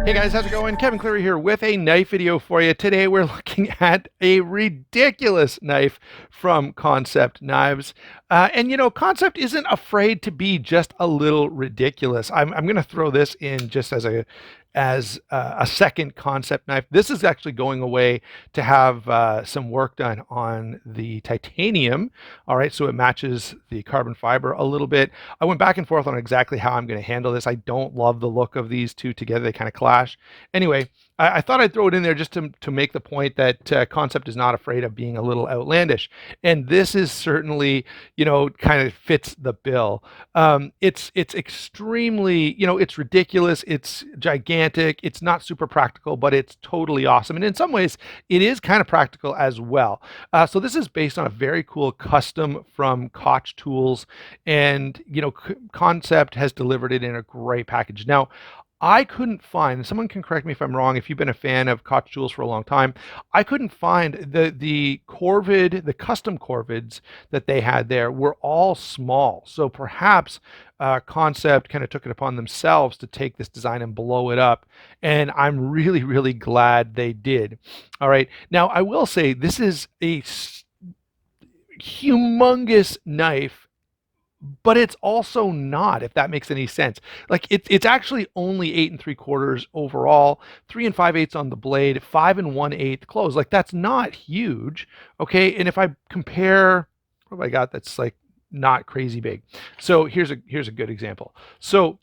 Hey guys, how's it going? Kevin Cleary here with a knife video for you. Today we're looking at a ridiculous knife from Kansept Knives. And you know, Kansept isn't afraid to be just a little ridiculous. I'm going to throw this in just as a second Kansept knife. This is actually going away to have some work done on the titanium. All right, so it matches the carbon fiber a little bit. I went back and forth on exactly how I'm going to handle this. I don't love the look of these two together. They kind of clash. Anyway, I thought I'd throw it in there just to make the point that Kansept is not afraid of being a little outlandish. And this is certainly, you know, kind of fits the bill. It's extremely, you know, it's ridiculous. It's gigantic. It's not super practical, but it's totally awesome. And in some ways, it is kind of practical as well. So this is based on a very cool custom from Koch Tools, and you know, Kansept has delivered it in a great package. Now, I couldn't find, someone can correct me if I'm wrong, if you've been a fan of Koch Tools for a long time, I couldn't find the Korvid, the custom Korvids that they had there were all small. So perhaps Kansept kind of took it upon themselves to take this design and blow it up. And I'm really, really glad they did. All right. Now, I will say this is a humongous knife, but it's also not, if that makes any sense. Like it's actually only 8 3/4 overall, 3 5/8 on the blade, 5 1/8 close. Like that's not huge. Okay. And if I compare, what have I got that's like not crazy big? So here's a good example. So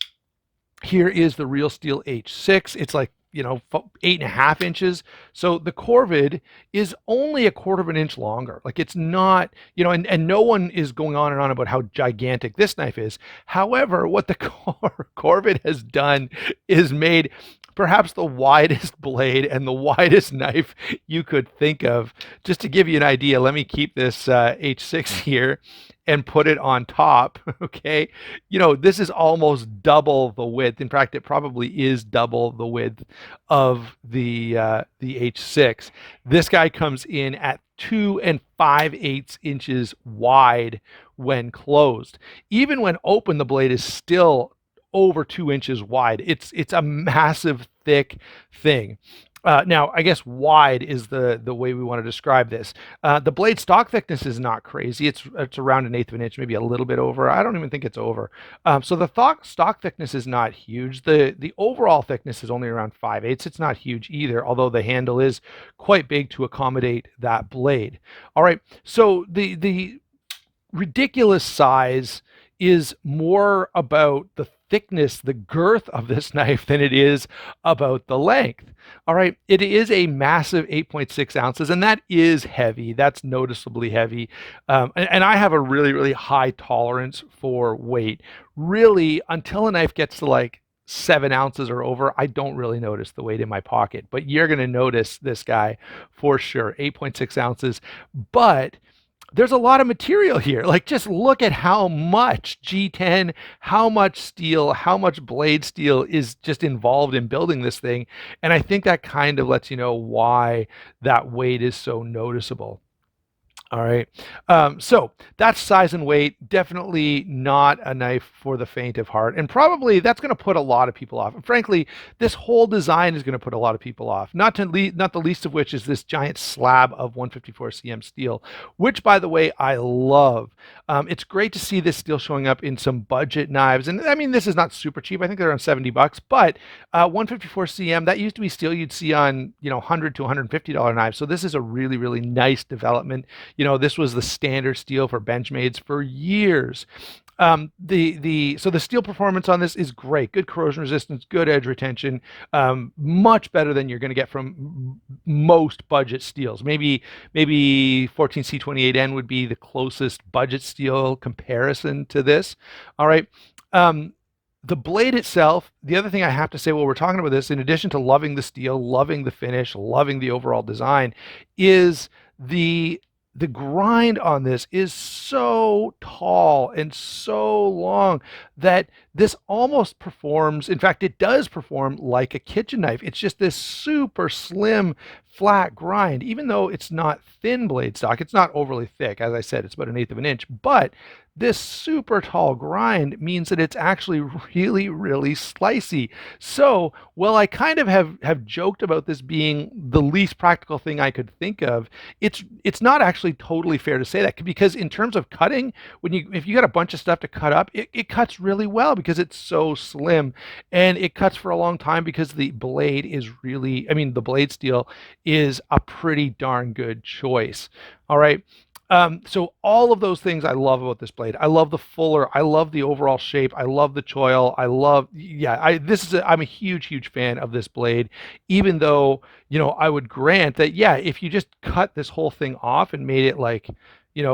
here is the Real Steel H6. It's like, you know, 8.5 inches. So the Korvid is only 1/4 of an inch longer. Like it's not, you know, and no one is going on and on about how gigantic this knife is. However, what the Korvid has done is made perhaps the widest blade and the widest knife you could think of. Just to give you an idea, let me keep this H6 here and put it on top. Okay, you know, this is almost double the width. In fact, it probably is double the width of the H6. This guy comes in at 2 5/8 inches wide when closed. Even when open, the blade is still over 2 inches wide. It's a massive, thick thing. Now, I guess wide is the way we want to describe this. The blade stock thickness is not crazy. It's around 1/8 of an inch, maybe a little bit over. I don't even think it's over. So the stock thickness is not huge. The overall thickness is only around 5/8. It's not huge either, although the handle is quite big to accommodate that blade. All right. So the ridiculous size is more about the thickness, the girth of this knife than it is about the length. All right, it is a massive 8.6 ounces, and that is heavy. That's noticeably heavy. And I have a really, really high tolerance for weight. Really, until a knife gets to like 7 ounces or over, I don't really notice the weight in my pocket, but you're going to notice this guy for sure. 8.6 ounces, but there's a lot of material here. Like just look at how much G10, how much steel, how much blade steel is just involved in building this thing. And I think that kind of lets you know why that weight is so noticeable. All right. So that's size and weight. Definitely not a knife for the faint of heart. And probably that's going to put a lot of people off. And frankly, this whole design is going to put a lot of people off. Not the least of which is this giant slab of 154 cm steel, which, by the way, I love. It's great to see this steel showing up in some budget knives. And I mean, this is not super cheap. I think they're around $70, but 154 cm, that used to be steel you'd see on, you know, $100 to $150 knives. So this is a really, really nice development. You know, this was the standard steel for Benchmades for years. So the steel performance on this is great. Good corrosion resistance, good edge retention, much better than you're going to get from most budget steels. Maybe 14C28N would be the closest budget steel comparison to this. All right. The blade itself, the other thing I have to say while we're talking about this, in addition to loving the steel, loving the finish, loving the overall design, is the grind on this is so tall and so long that this almost performs, in fact, it does perform like a kitchen knife. It's just this super slim, flat grind, even though it's not thin blade stock. It's not overly thick. As I said, it's about 1/8 of an inch, but this super tall grind means that it's actually really, really slicey. So, while I kind of have joked about this being the least practical thing I could think of, it's not actually totally fair to say that, because in terms of cutting, if you got a bunch of stuff to cut up, it cuts really well because it's so slim, and it cuts for a long time because the blade is really, I mean, the blade steel is a pretty darn good choice. All right. So all of those things I love about this blade. I love the fuller. I love the overall shape. I love the choil. I love, yeah, I'm a huge, huge fan of this blade, even though, I would grant that, yeah, if you just cut this whole thing off and made it like,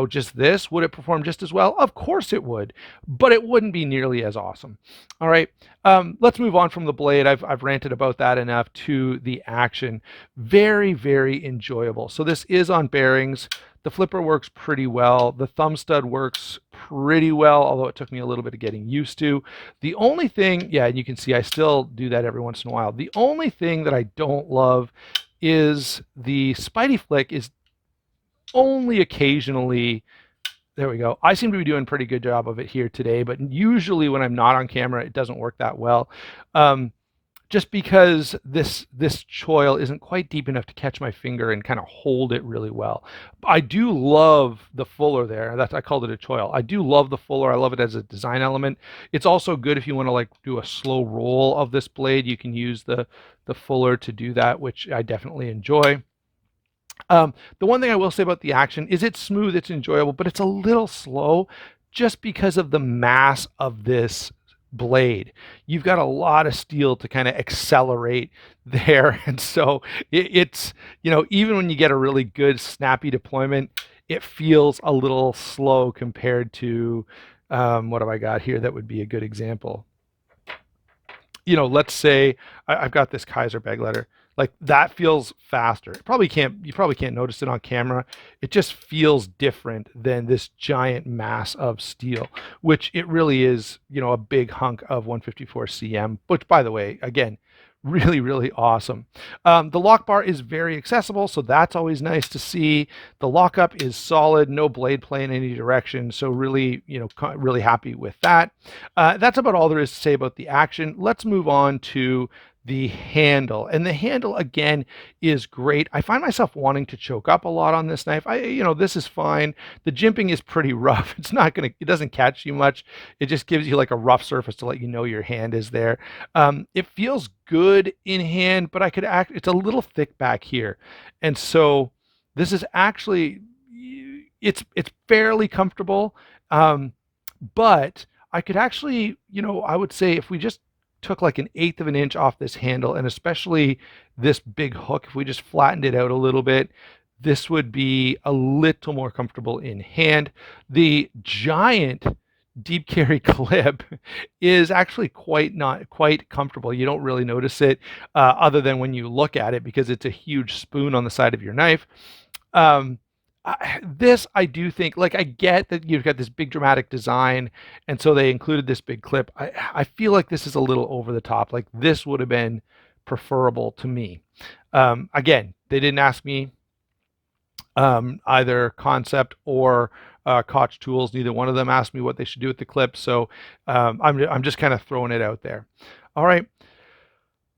just this, would it perform just as well? Of course it would, but it wouldn't be nearly as awesome. All right. Let's move on from the blade. I've ranted about that enough to the action. Very, very enjoyable. So this is on bearings. The flipper works pretty well. The thumb stud works pretty well, although it took me a little bit of getting used to. The only thing, yeah, and you can see I still do that every once in a while. The only thing that I don't love is the Spidey flick is only occasionally. There we go. I seem to be doing a pretty good job of it here today, but usually when I'm not on camera, it doesn't work that well. Just because this choil isn't quite deep enough to catch my finger and kind of hold it really well. I do love the fuller there. I called it a choil. I do love the fuller. I love it as a design element. It's also good if you want to like do a slow roll of this blade. You can use the fuller to do that, which I definitely enjoy. The one thing I will say about the action is it's smooth, it's enjoyable, but it's a little slow just because of the mass of this blade. You've got a lot of steel to kind of accelerate there. And so it's, even when you get a really good snappy deployment, it feels a little slow compared to, what have I got here that would be a good example? Let's say I've got this Kaiser bag letter. Like that feels faster. You probably can't notice it on camera. It just feels different than this giant mass of steel, which it really is, a big hunk of 154 cm, which by the way, again, really, really awesome. The lock bar is very accessible, so that's always nice to see. The lockup is solid, no blade play in any direction, so really, really happy with that. That's about all there is to say about the action. Let's move on to the handle, and the handle again is great. I find myself wanting to choke up a lot on this knife. This is fine. The jimping is pretty rough. It doesn't catch you much. It just gives you like a rough surface to let you know your hand is there. It feels good in hand, but it's a little thick back here, and so this is actually it's fairly comfortable, but I could actually, I would say if we just took like 1/8 of an inch off this handle, and especially this big hook, if we just flattened it out a little bit, this would be a little more comfortable in hand. The giant deep carry clip is actually not quite comfortable. You don't really notice it other than when you look at it, because it's a huge spoon on the side of your knife. This, I do think, like, I get that you've got this big dramatic design, and so they included this big clip. I feel like this is a little over the top. Like, this would have been preferable to me. Again, they didn't ask me either Kansept or Koch Tools. Neither one of them asked me what they should do with the clip, so I'm just kind of throwing it out there. All right.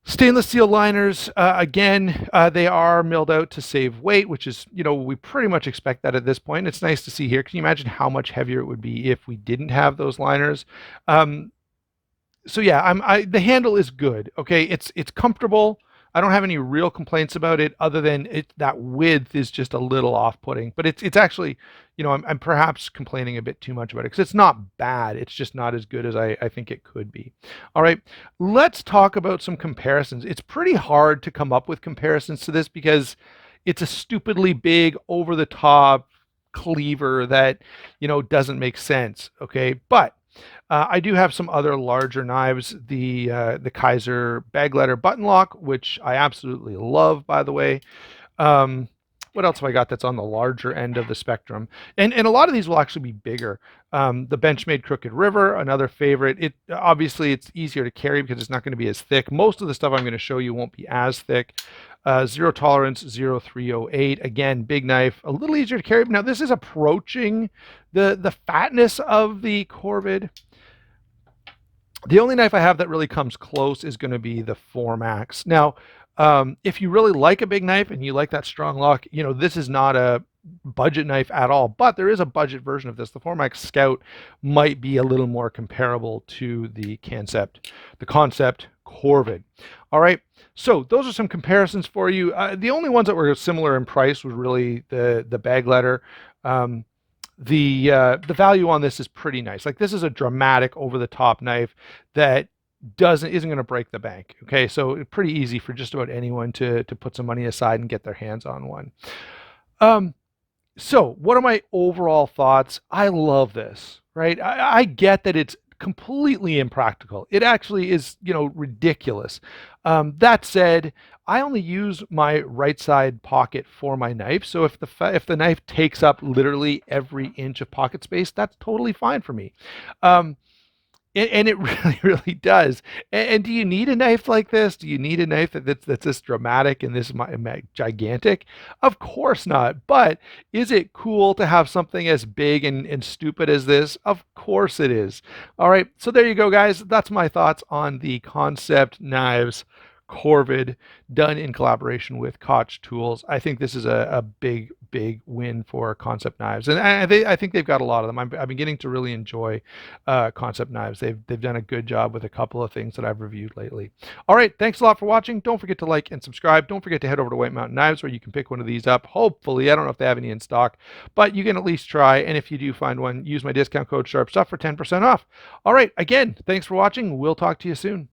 Stainless steel liners, again, they are milled out to save weight, which is, we pretty much expect that at this point. It's nice to see here. Can you imagine how much heavier it would be if we didn't have those liners? So yeah, the handle is good. Okay, it's comfortable. I don't have any real complaints about it, other than that width is just a little off-putting. But it's actually, I'm perhaps complaining a bit too much about it, because it's not bad. It's just not as good as I think it could be. All right, let's talk about some comparisons. It's pretty hard to come up with comparisons to this because it's a stupidly big, over-the-top cleaver that, doesn't make sense. Okay, but I do have some other larger knives, the Kaiser bag letter button lock, which I absolutely love, by the way. What else have I got that's on the larger end of the spectrum? And a lot of these will actually be bigger. The Benchmade Crooked River, another favorite. It obviously it's easier to carry because it's not going to be as thick. Most of the stuff I'm going to show you won't be as thick. Zero Tolerance 0308, again, big knife, a little easier to carry. Now this is approaching the fatness of the Korvid. The only knife I have that really comes close is going to be the Formax. Now, if you really like a big knife and you like that strong lock, you know, this is not a budget knife at all, but there is a budget version of this. The Formax Scout might be a little more comparable to the Kansept Korvid. All right, so those are some comparisons for you. The only ones that were similar in price was really the bag letter. The value on this is pretty nice. Like, this is a dramatic over the top knife that isn't going to break the bank. Okay, so pretty easy for just about anyone to put some money aside and get their hands on one. So what are my overall thoughts? I love this, right? I get that it's completely impractical. It actually is, you know, ridiculous. That said, I only use my right side pocket for my knife. So if the knife takes up literally every inch of pocket space, that's totally fine for me. And it really, really does. And do you need a knife like this? Do you need a knife that's this dramatic and this gigantic? Of course not. But is it cool to have something as big and stupid as this? Of course it is. All right. So there you go, guys. That's my thoughts on the Kansept knives Korvid, done in collaboration with Koch Tools. I think this is a big, big win for Kansept knives, and I think they've got a lot of them. I've been getting to really enjoy Kansept knives. They've done a good job with a couple of things that I've reviewed lately. All right, thanks a lot for watching. Don't forget to like and subscribe. Don't forget to head over to White Mountain Knives where you can pick one of these up. Hopefully, I don't know if they have any in stock, but you can at least try. And if you do find one, use my discount code SHARPSTUFF for 10% off. All right, again, thanks for watching. We'll talk to you soon.